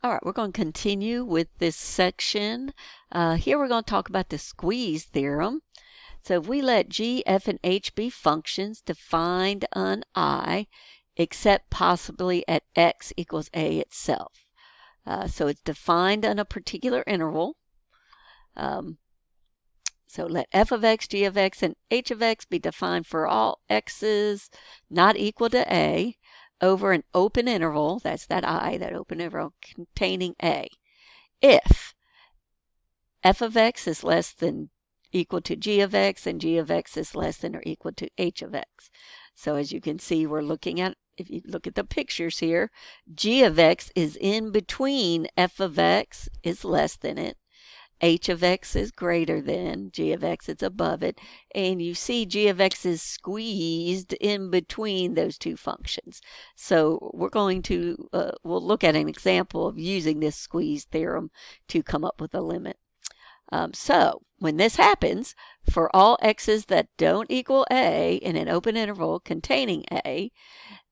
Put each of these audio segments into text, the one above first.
All right, we're going to continue with this section. Here we're going to talk about the squeeze theorem. So if we let G, F, and H be functions defined on I, except possibly at x equals a itself. So it's defined on a particular interval. So let f of x, g of x, and h of x be defined for all x's not equal to a over an open interval, that's that I, that open interval, containing a. If f of x is less than equal to g of x and g of x is less than or equal to h of x. So as you can see, we're looking at, if you look at the pictures here, g of x is in between f of x is less than it. H of x is greater than, g of x is above it, and you see g of x is squeezed in between those two functions. So we're going to, we'll look at an example of using this squeeze theorem to come up with a limit. So when this happens, for all x's that don't equal a in an open interval containing a,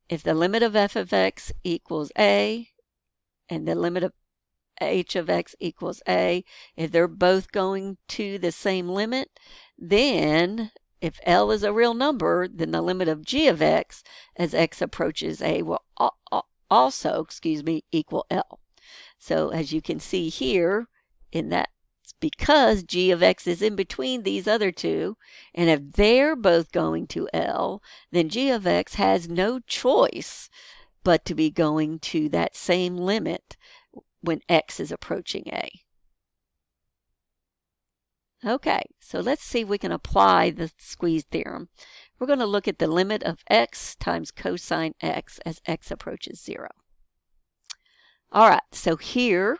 if the limit of f of x equals a and the limit of h of x equals a, if they're both going to the same limit, then if L is a real number, then the limit of g of x as x approaches a will also, equal L. So as you can see here, in that, because g of x is in between these other two, and if they're both going to L, then g of x has no choice but to be going to that same limit when x is approaching a. Okay, so let's see if we can apply the squeeze theorem. We're going to look at the limit of x times cosine x as x approaches 0. All right, so here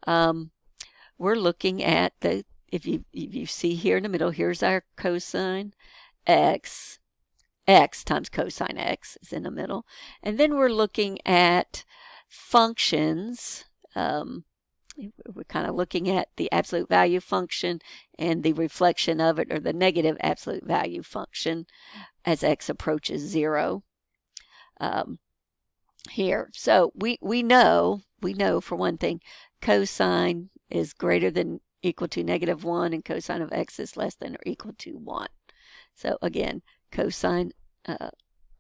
we're looking at the, if you see here in the middle, here's our cosine x. X times cosine x is in the middle. And then we're looking at functions. We're kind of looking at the absolute value function and the reflection of it, or the negative absolute value function as x approaches 0 here. So we know for one thing, cosine is greater than equal to -1 and cosine of x is less than or equal to 1. So again, cosine,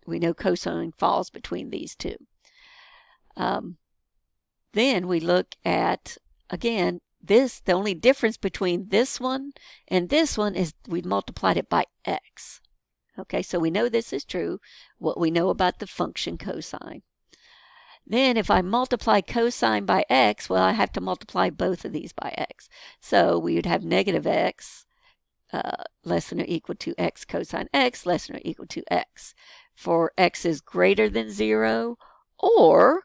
we know cosine falls between these two. Then we look at, again, the only difference between this one and this one is we multiplied it by x. Okay, so we know this is true, what we know about the function cosine. Then if I multiply cosine by x, well, I have to multiply both of these by x. So we would have negative x less than or equal to x cosine x less than or equal to x. For x is greater than 0, or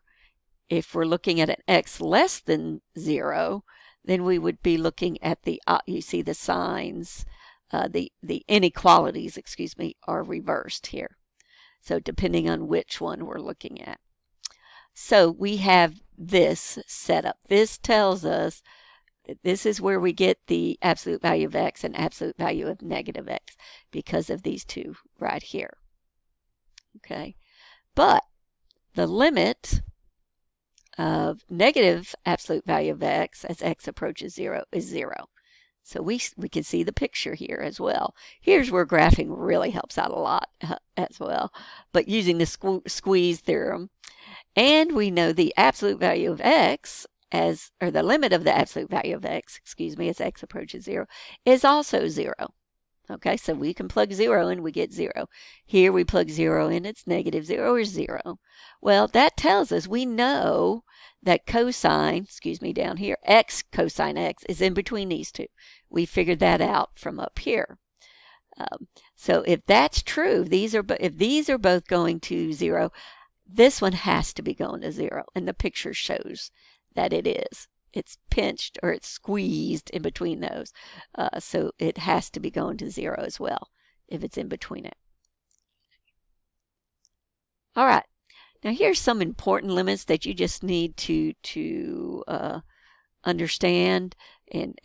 if we're looking at an x less than 0, then we would be looking at the, you see the signs, the inequalities, are reversed here. So depending on which one we're looking at. So we have this set up. This tells us that this is where we get the absolute value of x and absolute value of negative x because of these two right here. Okay, but the limit of negative absolute value of x as x approaches 0 is 0. So we can see the picture here as well. Here's where graphing really helps out a lot as well, but using the squeeze theorem. And we know the absolute value of x as, or the limit of the absolute value of x, as x approaches 0, is also 0. Okay, so we can plug 0 in, we get 0. Here we plug 0 in, it's -0 or 0. Well, that tells us we know that cosine, down here, x cosine x is in between these two. We figured that out from up here. So if that's true, if these are both going to 0, this one has to be going to 0, and the picture shows that it is. It's pinched or it's squeezed in between those. So it has to be going to 0 as well if it's in between it. All right. Now here's some important limits that you just need to understand and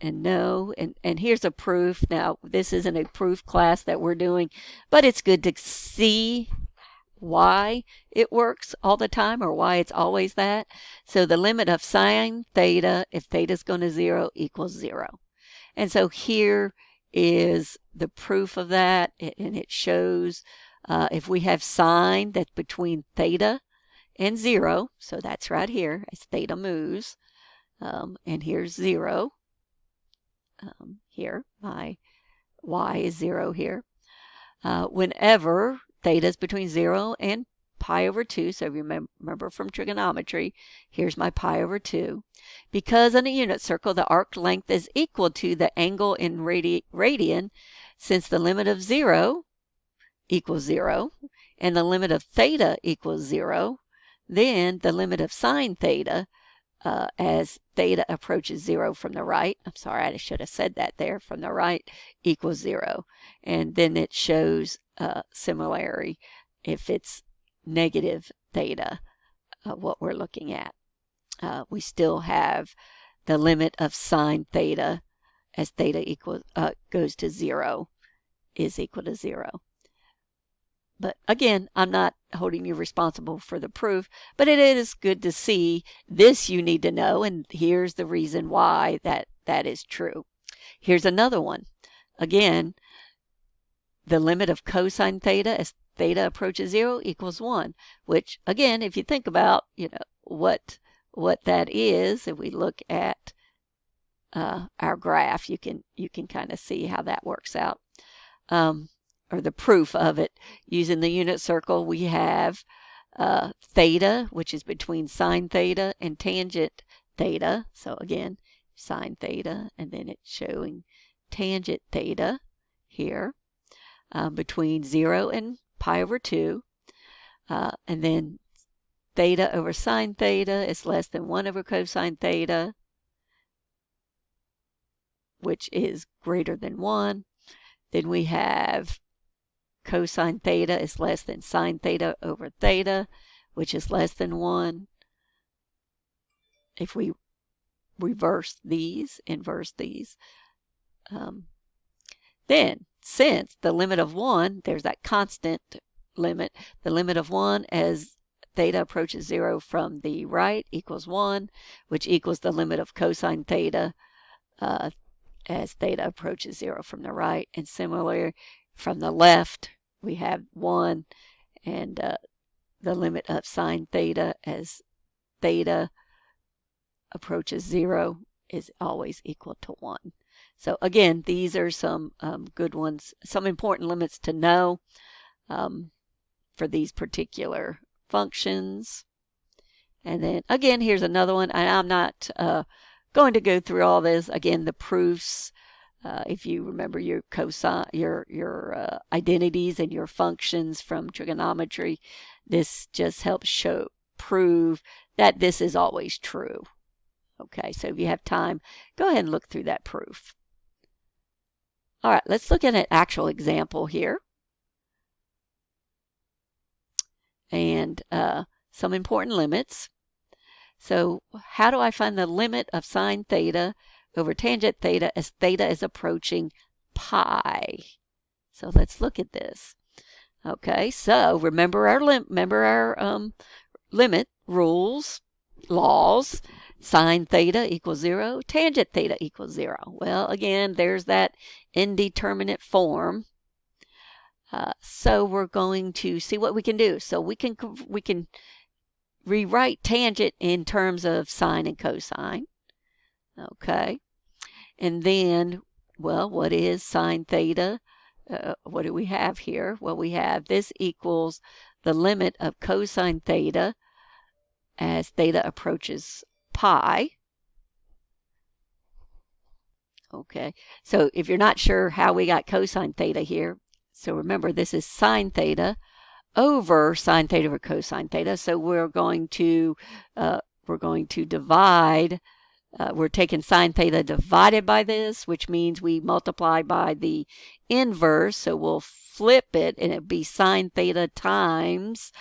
know. And here's a proof. Now this isn't a proof class that we're doing, but it's good to see why it works all the time or why it's always that. So the limit of sine theta, if theta is going to 0, equals 0. And so here is the proof of that, and it shows if we have sine that's between theta and 0, so that's right here as theta moves, and here's 0. Here, my y is 0 here. Whenever theta is between 0 and pi over 2, so remember from trigonometry, here's my pi over 2. Because in a unit circle, the arc length is equal to the angle in radian, since the limit of 0 equals 0, and the limit of theta equals 0, then the limit of sine theta, as theta approaches 0 from the right, I'm sorry, I should have said that there, from the right, equals 0. And then it shows similarity if it's negative theta, what we're looking at. We still have the limit of sine theta as theta goes to 0 is equal to 0. But again, I'm not holding you responsible for the proof, but it is good to see this you need to know, and here's the reason why that is true. Here's another one. Again, the limit of cosine theta as theta approaches 0 equals 1, which again, if you think about, what that is, if we look at our graph, you can kind of see how that works out. Or the proof of it. Using the unit circle, we have theta, which is between sine theta and tangent theta. So again, sine theta, and then it's showing tangent theta here, between 0 and pi over 2. And then theta over sine theta is less than 1 over cosine theta, which is greater than 1. Then we have cosine theta is less than sine theta over theta, which is less than 1. If we inverse these, then since the limit of 1, there's that constant limit, the limit of 1 as theta approaches 0 from the right equals 1, which equals the limit of cosine theta as theta approaches 0 from the right. And similarly, from the left, we have 1, and the limit of sine theta as theta approaches 0 is always equal to 1. So again, these are some good ones, some important limits to know for these particular functions. And then again, here's another one, and I'm not going to go through all this. Again, the proofs. If you remember your cosine, your identities and your functions from trigonometry, this just helps prove that this is always true. Okay, so if you have time, go ahead and look through that proof. All right, let's look at an actual example here. And some important limits. So how do I find the limit of sine theta over tangent theta as theta is approaching pi? So let's look at this. Okay, so remember our limit rules, laws. Sine theta equals 0, tangent theta equals 0. Well, again, there's that indeterminate form. So we're going to see what we can do. So we can rewrite tangent in terms of sine and cosine. Okay. And then, well, what is sine theta? What do we have here? Well, we have this equals the limit of cosine theta as theta approaches pi. Okay. So if you're not sure how we got cosine theta here, so remember this is sine theta over sine theta over cosine theta. So we're going to divide. We're taking sine theta divided by this, which means we multiply by the inverse. So we'll flip it, and it'll be sine theta times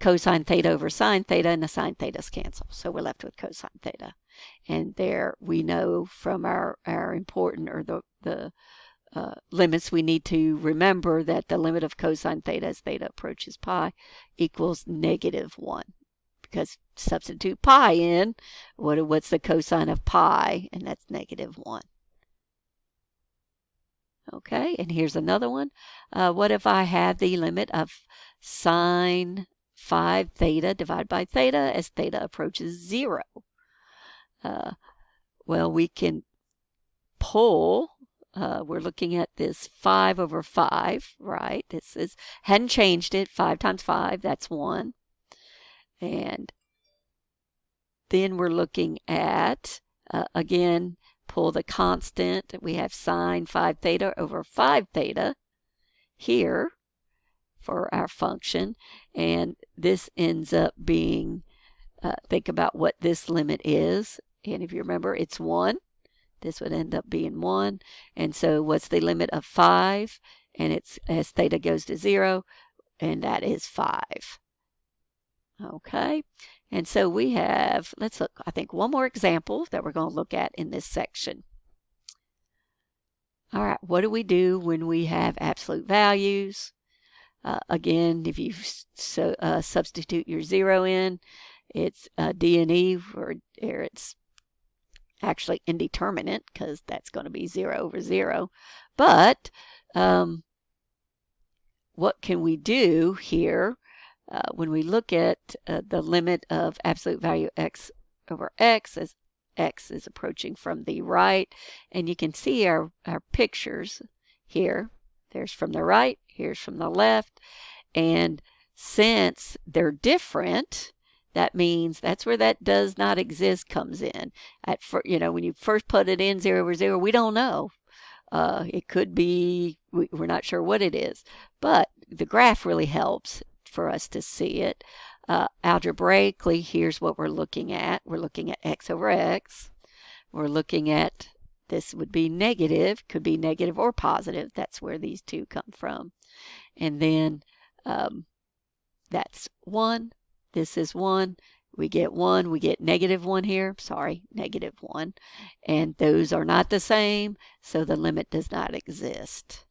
cosine theta over sine theta, and the sine thetas cancel. So we're left with cosine theta. And there we know from our important, or the limits, we need to remember that the limit of cosine theta as theta approaches pi equals -1. Because substitute pi in, what's the cosine of pi? And that's -1. Okay, and here's another one. What if I have the limit of sine 5 theta divided by theta as theta approaches 0? Well, we can pull. We're looking at this 5 over 5, right? This hadn't changed it. 5 times 5, that's 1. And then we're looking at, again, pull the constant. We have sine 5 theta over 5 theta here for our function. And this ends up being, think about what this limit is. And if you remember, it's 1. This would end up being 1. And so what's the limit of 5? And it's as theta goes to 0, and that is 5. Okay, and so we have, let's look, I think, one more example that we're going to look at in this section. All right, what do we do when we have absolute values? Again, if you substitute your 0 in, it's D and E, or it's actually indeterminate because that's going to be 0 over 0. But what can we do here when we look at the limit of absolute value x over x as x is approaching from the right? And you can see our pictures here. There's from the right, here's from the left. And since they're different, that means that's where that does not exist comes in. When you first put it in 0 over 0, we don't know. It could be, we're not sure what it is. But the graph really helps for us to see it. Algebraically, here's what we're looking at. We're looking at x over x. We're looking at, this would be negative, could be negative or positive. That's where these two come from. And then that's 1. This is 1. We get 1. We get -1 here. Sorry, -1. And those are not the same, so the limit does not exist.